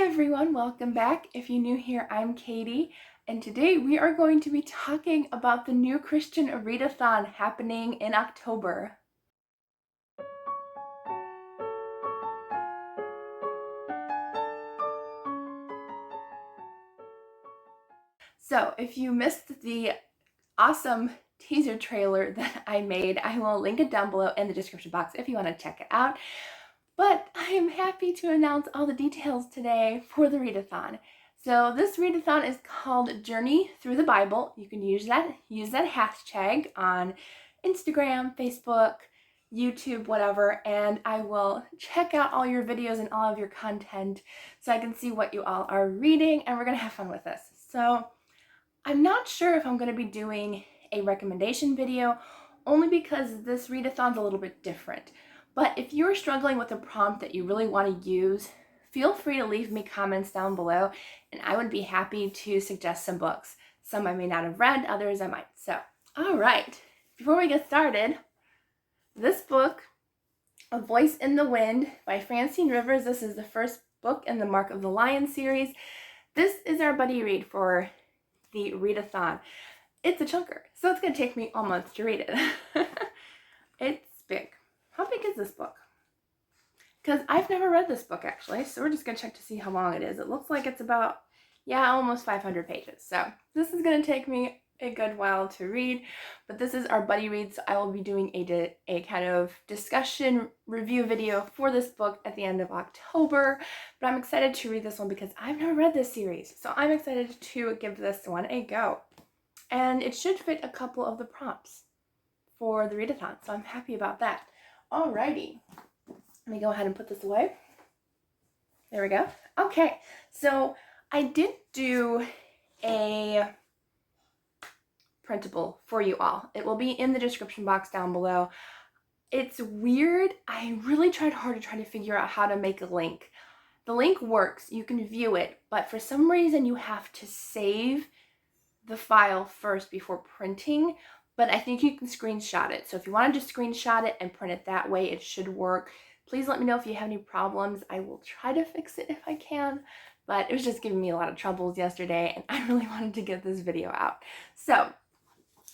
everyone, welcome back. If you're new here, I'm Katie, and today we are going to be talking about the new Christian Readathon happening in October. So if you missed the awesome teaser trailer that I made, I will link it down below in the description box if you want to check it out. But I am happy to announce all the details today for the readathon. So this readathon is called Journey Through the Bible. You can use that hashtag on Instagram, Facebook, YouTube, whatever, and I will check out all your videos and all of your content so I can see what you all are reading, and we're gonna have fun with this. So I'm not sure if I'm gonna be doing a recommendation video, only because this readathon's a little bit different. But if you're struggling with a prompt that you really want to use, feel free to leave me comments down below, and I would be happy to suggest some books. Some I may not have read, others I might. So, all right, before we get started, this book, A Voice in the Wind by Francine Rivers. This is the first book in the Mark of the Lion series. This is our buddy read for the readathon. It's a chunker, so it's going to take me a month to read it. It's big. How big is this book? Because I've never read this book actually, so we're just going to check to see how long it is. It looks like it's about, almost 500 pages. So this is going to take me a good while to read, but this is our buddy read, so I will be doing a kind of discussion review video for this book at the end of October. But I'm excited to read this one because I've never read this series, so I'm excited to give this one a go. And it should fit a couple of the prompts for the readathon, so I'm happy about that. Alrighty, let me go ahead and put this away. There we go. Okay, so I did do a printable for you all. It will be in the description box down below. It's weird. I really tried hard to try to figure out how to make a link. The link works, you can view it, but for some reason you have to save the file first before printing. But I think you can screenshot it. So if you want to just screenshot it and print it that way, it should work. Please let me know if you have any problems. I will try to fix it if I can. But it was just giving me a lot of troubles yesterday, and I really wanted to get this video out. So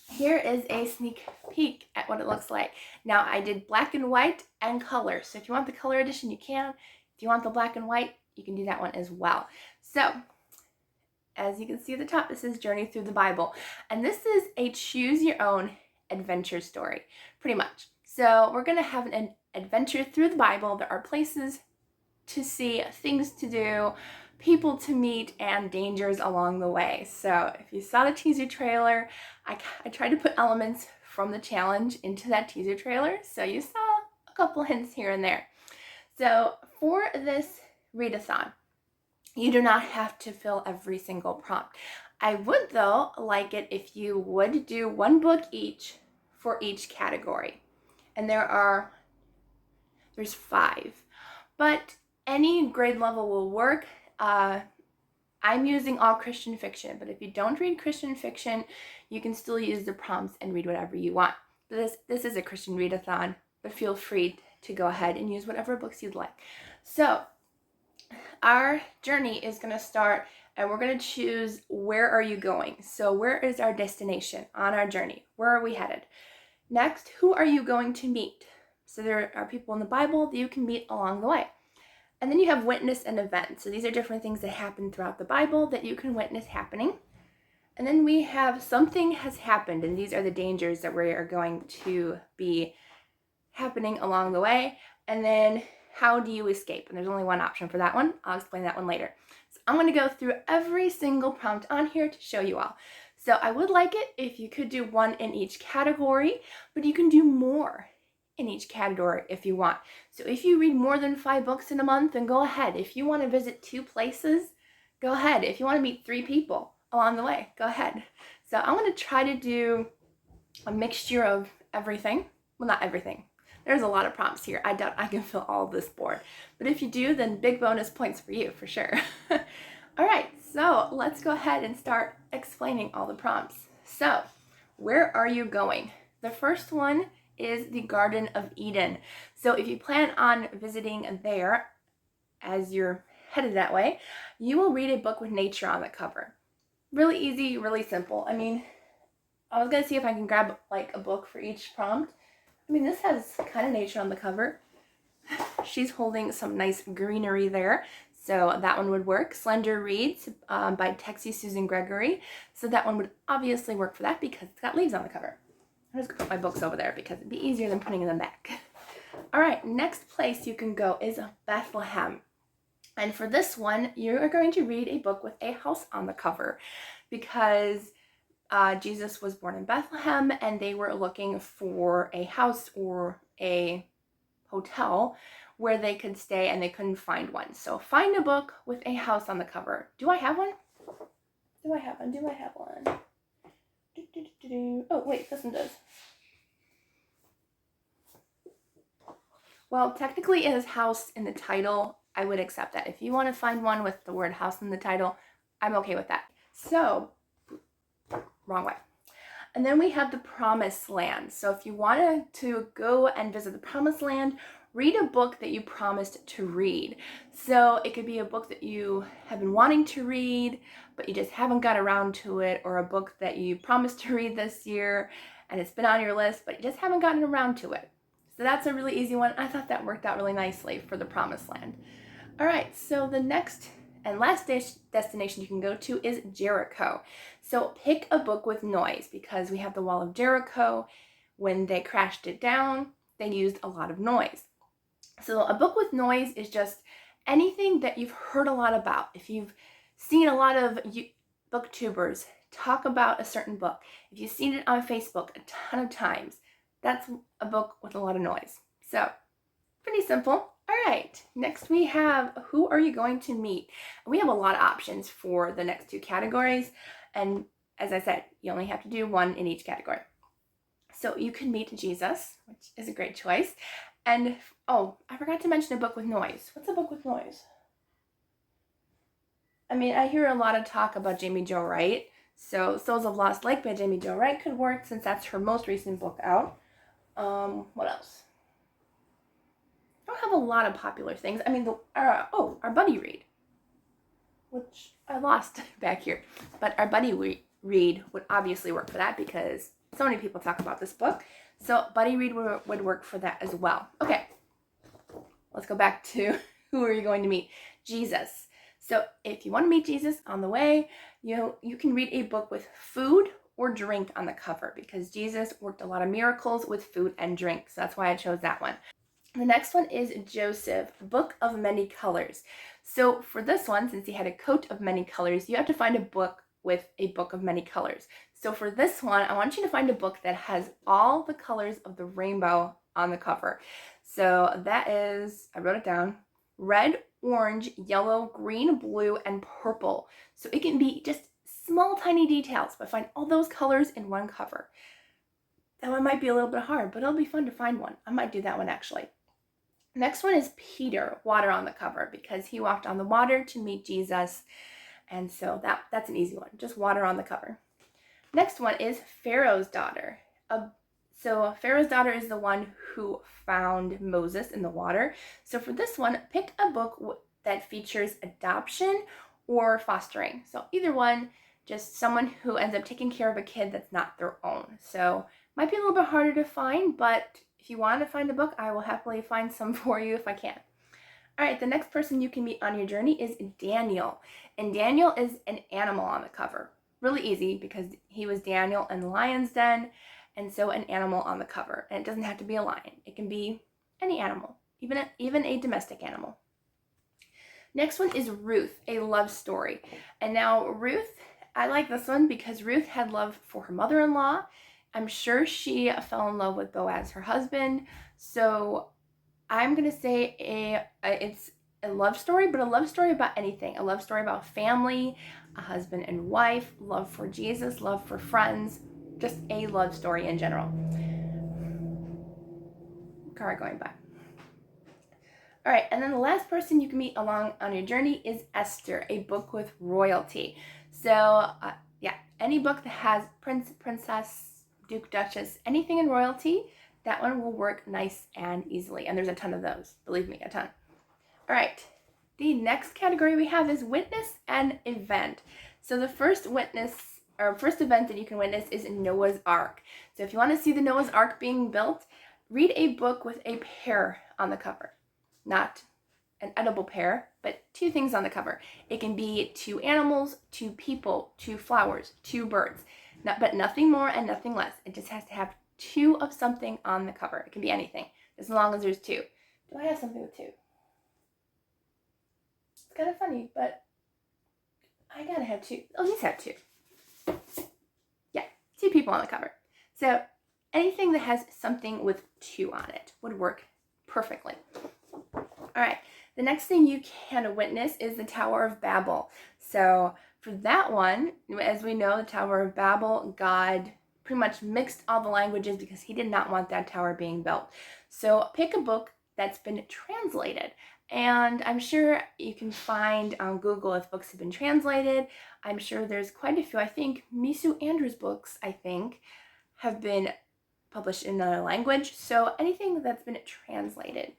here is a sneak peek at what it looks like. Now I did black and white and color. So if you want the color edition, you can. If you want the black and white, you can do that one as well. So as you can see at the top, this is Journey Through the Bible. And this is a choose your own adventure story, pretty much. So we're going to have an adventure through the Bible. There are places to see, things to do, people to meet, and dangers along the way. So if you saw the teaser trailer, I tried to put elements from the challenge into that teaser trailer. So you saw a couple hints here and there. So for this readathon, you do not have to fill every single prompt. I would, though, like it if you would do one book each for each category. And there's 5. But any grade level will work. I'm using all Christian fiction, but if you don't read Christian fiction, you can still use the prompts and read whatever you want. This is a Christian readathon, but feel free to go ahead and use whatever books you'd like. So our journey is going to start, and we're going to choose where are you going. So where is our destination on our journey? Where are we headed? Next, who are you going to meet? So there are people in the Bible that you can meet along the way. And then you have witness and event. So these are different things that happen throughout the Bible that you can witness happening. And then we have something has happened, and these are the dangers that we are going to be happening along the way. And then how do you escape? And there's only one option for that one. I'll explain that one later. So I'm going to go through every single prompt on here to show you all. So I would like it if you could do one in each category, but you can do more in each category if you want. So if you read more than 5 books in a month, then go ahead. If you want to visit 2 places, go ahead. If you want to meet 3 people along the way, go ahead. So I'm going to try to do a mixture of everything. Well, not everything. There's a lot of prompts here. I doubt I can fill all of this board. But if you do, then big bonus points for you, for sure. All right, so let's go ahead and start explaining all the prompts. So, where are you going? The first one is the Garden of Eden. So if you plan on visiting there as you're headed that way, you will read a book with nature on the cover. Really easy, really simple. I mean, I was going to see if I can grab like a book for each prompt. I mean, this has kind of nature on the cover. She's holding some nice greenery there, so that one would work. Slender Reads by Texie Susan Gregory. So that one would obviously work for that because it's got leaves on the cover. I'm just going to put my books over there because it'd be easier than putting them back. All right, next place you can go is Bethlehem. And for this one, you are going to read a book with a house on the cover because Jesus was born in Bethlehem and they were looking for a house or a hotel where they could stay and they couldn't find one. So find a book with a house on the cover. Do I have one? Do I have one? Do I have one? Oh, wait, this one does. Well, technically it has house in the title. I would accept that. If you want to find one with the word house in the title, I'm okay with that. So, wrong way. And then we have the Promised Land. So if you wanted to go and visit the Promised Land, read a book that you promised to read. So it could be a book that you have been wanting to read, but you just haven't got around to it, or a book that you promised to read this year and it's been on your list, but you just haven't gotten around to it. So that's a really easy one. I thought that worked out really nicely for the Promised Land. All right, so the next and last destination you can go to is Jericho. So pick a book with noise because we have the Wall of Jericho. When they crashed it down, they used a lot of noise. So a book with noise is just anything that you've heard a lot about. If you've seen a lot of booktubers talk about a certain book, if you've seen it on Facebook a ton of times, that's a book with a lot of noise. So pretty simple. All right, next we have Who Are You Going to Meet? We have a lot of options for the next two categories. And as I said, you only have to do one in each category. So you can meet Jesus, which is a great choice. And, oh, I forgot to mention a book with noise. What's a book with noise? I mean, I hear a lot of talk about Jamie Jo Wright. So Souls of Lost Lake by Jamie Jo Wright could work since that's her most recent book out. What else? I don't have a lot of popular things. I mean, our buddy read, which I lost back here. But our buddy read would obviously work for that because so many people talk about this book. So buddy read would work for that as well. Okay, let's go back to Who Are You Going to Meet? Jesus. So if you want to meet Jesus on the way, you can read a book with food or drink on the cover because Jesus worked a lot of miracles with food and drink. So that's why I chose that one. The next one is Joseph, Book of Many Colors. So for this one, since he had a coat of many colors, you have to find a book with a book of many colors. So for this one, I want you to find a book that has all the colors of the rainbow on the cover. So that is, I wrote it down, red, orange, yellow, green, blue, and purple. So it can be just small, tiny details, but find all those colors in one cover. That one might be a little bit hard, but it'll be fun to find one. I might do that one actually. Next one is Peter, water on the cover, because he walked on the water to meet Jesus. And so that's an easy one, just water on the cover. Next one is Pharaoh's daughter. So Pharaoh's daughter is the one who found Moses in the water. So for this one, pick a book that features adoption or fostering. So either one, just someone who ends up taking care of a kid that's not their own. So might be a little bit harder to find, but if you want to find a book, I will happily find some for you if I can. All right, the next person you can meet on your journey is Daniel. And Daniel is an animal on the cover. Really easy because he was Daniel in the lion's den, and so an animal on the cover. And it doesn't have to be a lion. It can be any animal, even a domestic animal. Next one is Ruth, a love story. And now Ruth, I like this one because Ruth had love for her mother-in-law. I'm sure she fell in love with Boaz, her husband. So I'm going to say it's a love story, but a love story about anything. A love story about family, a husband and wife, love for Jesus, love for friends, just a love story in general. Car going by. All right, and then the last person you can meet along on your journey is Esther, a book with royalty. So yeah, any book that has prince, princess, duke, duchess, anything in royalty, that one will work nice and easily. And there's a ton of those, believe me, a ton. All right, The next category we have is witness and event. So the first event that you can witness is Noah's Ark. So if you want to see the Noah's Ark being built, read a book with a pear on the cover. Not an edible pear, but two things on the cover. It can be two animals, two people, two flowers, two birds. But nothing more and nothing less. It just has to have two of something on the cover. It can be anything, as long as there's two. Do I have something with two? It's kind of funny, but I gotta have two. Oh, these have two. Yeah, two people on the cover. So anything that has something with two on it would work perfectly. All right, the next thing you can witness is the Tower of Babel. So for that one, as we know, the Tower of Babel, God pretty much mixed all the languages because he did not want that tower being built. So pick a book that's been translated. And I'm sure you can find on Google if books have been translated. I'm sure there's quite a few. I think Misu Andrews' books, have been published in another language. So anything that's been translated.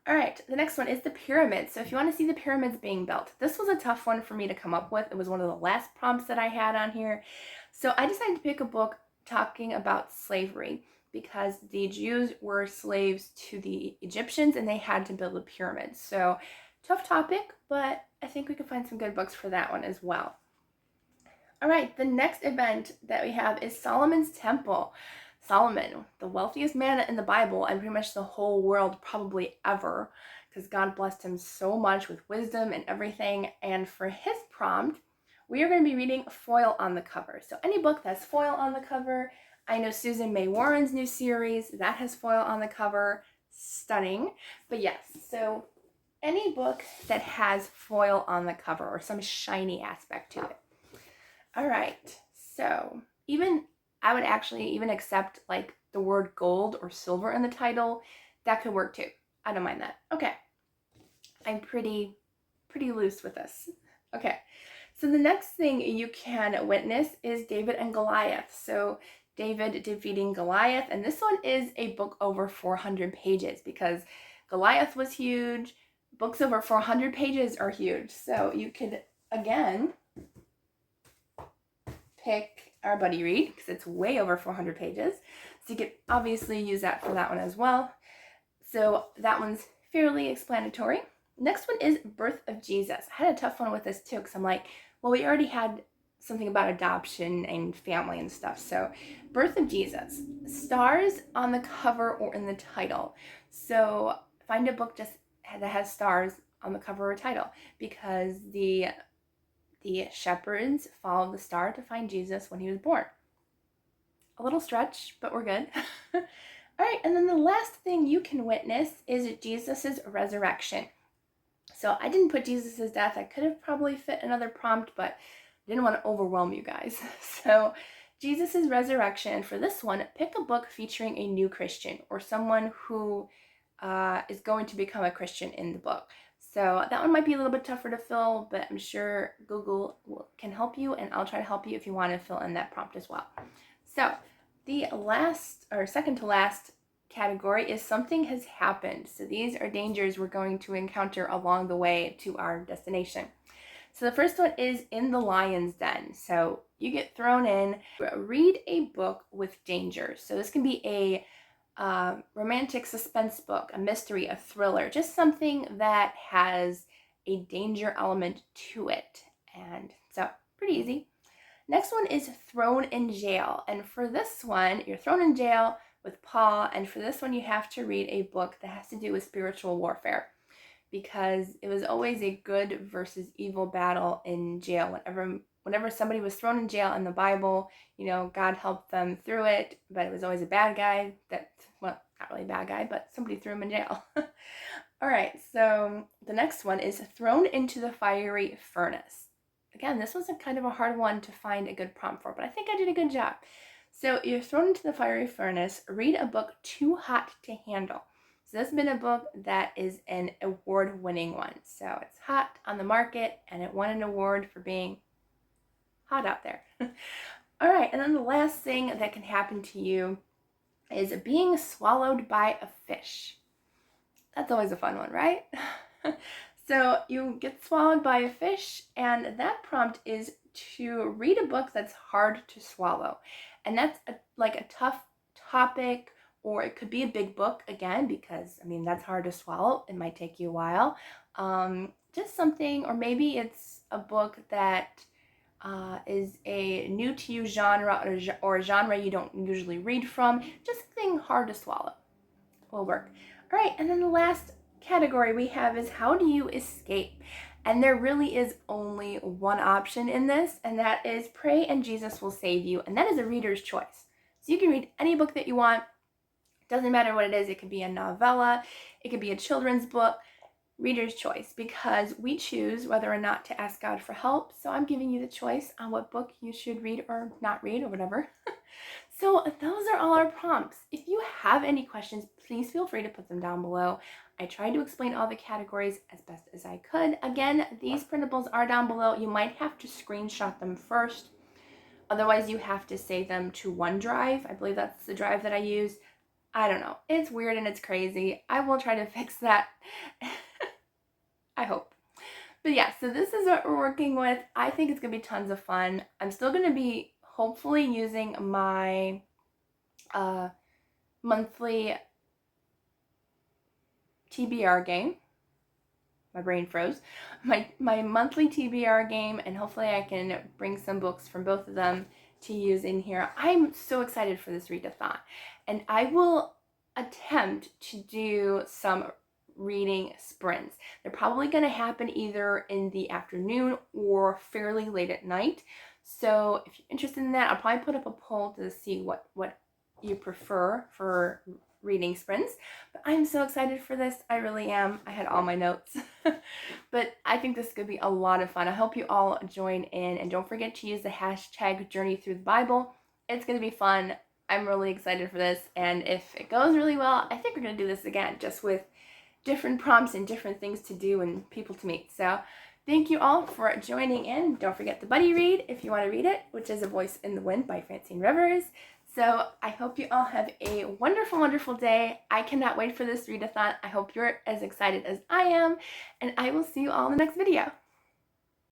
All right, the next one is the pyramids. So if you want to see the pyramids being built, this was a tough one for me to come up with. It was one of the last prompts that I had on here. So I decided to pick a book talking about slavery because the Jews were slaves to the Egyptians and they had to build the pyramids. So tough topic, but I think we could find some good books for that one as well. All right, the next event that we have is Solomon's Temple. Solomon, the wealthiest man in the Bible and pretty much the whole world probably ever, because God blessed him so much with wisdom and everything. And for his prompt, we are going to be reading foil on the cover. So any book that's foil on the cover, I know Susan May Warren's new series, that has foil on the cover, stunning. But yes, so any book that has foil on the cover or some shiny aspect to it. All right, so I would actually even accept like the word gold or silver in the title. That could work too. I don't mind that. Okay. I'm pretty loose with this. Okay. So the next thing you can witness is David and Goliath. So David defeating Goliath. And this one is a book over 400 pages because Goliath was huge. Books over 400 pages are huge. So you could, again, pick Our Buddy Read because it's way over 400 pages. So you could obviously use that for that one as well. So that one's fairly explanatory. Next one is Birth of Jesus. I had a tough one with this too because I'm like, well, we already had something about adoption and family and stuff. So Birth of Jesus. Stars on the cover or in the title. So find a book just that has stars on the cover or title because the shepherds followed the star to find Jesus when he was born. A little stretch, but we're good. All right, and then the last thing you can witness is Jesus's resurrection. So I didn't put Jesus's death. I could have probably fit another prompt, but I didn't want to overwhelm you guys. So Jesus's resurrection. For this one, pick a book featuring a new Christian or someone who is going to become a Christian in the book. So that one might be a little bit tougher to fill, but I'm sure Google can help you, and I'll try to help you if you want to fill in that prompt as well. So the last or second to last category is something has happened. So these are dangers we're going to encounter along the way to our destination. So the first one is In the Lion's Den. So you get thrown in, read a book with danger. So this can be a romantic suspense book, a mystery, a thriller, just something that has a danger element to it. And so pretty easy. Next one is Thrown in Jail. And for this one, you're thrown in jail with Paul. And for this one, you have to read a book that has to do with spiritual warfare because it was always a good versus evil battle in jail. Whenever somebody was thrown in jail in the Bible, God helped them through it, but it was always a bad guy not really a bad guy, but somebody threw him in jail. All right, so the next one is Thrown into the Fiery Furnace. Again, this was a kind of a hard one to find a good prompt for, but I think I did a good job. So you're thrown into the fiery furnace, read a book Too Hot to Handle. So this has been a book that is an award-winning one. So it's hot on the market, and it won an award for being hot out there. All right, and then the last thing that can happen to you is being swallowed by a fish. That's always a fun one, right? So you get swallowed by a fish, and that prompt is to read a book that's hard to swallow. And that's like a tough topic, or it could be a big book again, because I mean, that's hard to swallow. It might take you a while. Just something, or maybe it's a book that is a new to you genre, or a genre you don't usually read from. Just something hard to swallow will work. All right, and then the last category we have is how do you escape? And there really is only one option in this, and that is pray and Jesus will save you. And that is a reader's choice. So you can read any book that you want. Doesn't matter what it is. It could be a novella, it could be a children's book. Reader's choice, because we choose whether or not to ask God for help. So I'm giving you the choice on what book you should read or not read or whatever. So those are all our prompts. If you have any questions, please feel free to put them down below. I tried to explain all the categories as best as I could. Again, these printables are down below. You might have to screenshot them first. Otherwise, you have to save them to OneDrive. I believe that's the drive that I use. I don't know. It's weird and it's crazy. I will try to fix that. I hope. But yeah, so this is what we're working with. I think it's going to be tons of fun. I'm still going to be hopefully using my monthly TBR game. My brain froze. My monthly TBR game, and hopefully I can bring some books from both of them to use in here. I'm so excited for this readathon, and I will attempt to do some reading sprints. They're probably going to happen either in the afternoon or fairly late at night. So if you're interested in that, I'll probably put up a poll to see what you prefer for reading sprints. But I'm so excited for this. I really am. I had all my notes. But I think this could be a lot of fun. I hope you all join in, and don't forget to use the hashtag journeythroughthebible. It's going to be fun. I'm really excited for this, and if it goes really well, I think we're going to do this again, just with different prompts and different things to do and people to meet. So thank you all for joining in. Don't forget the buddy read if you want to read it, which is A Voice in the Wind by Francine. So I hope you all have a wonderful, wonderful day. I cannot wait for this readathon. I hope you're as excited as I am, and I will see you all in the next video.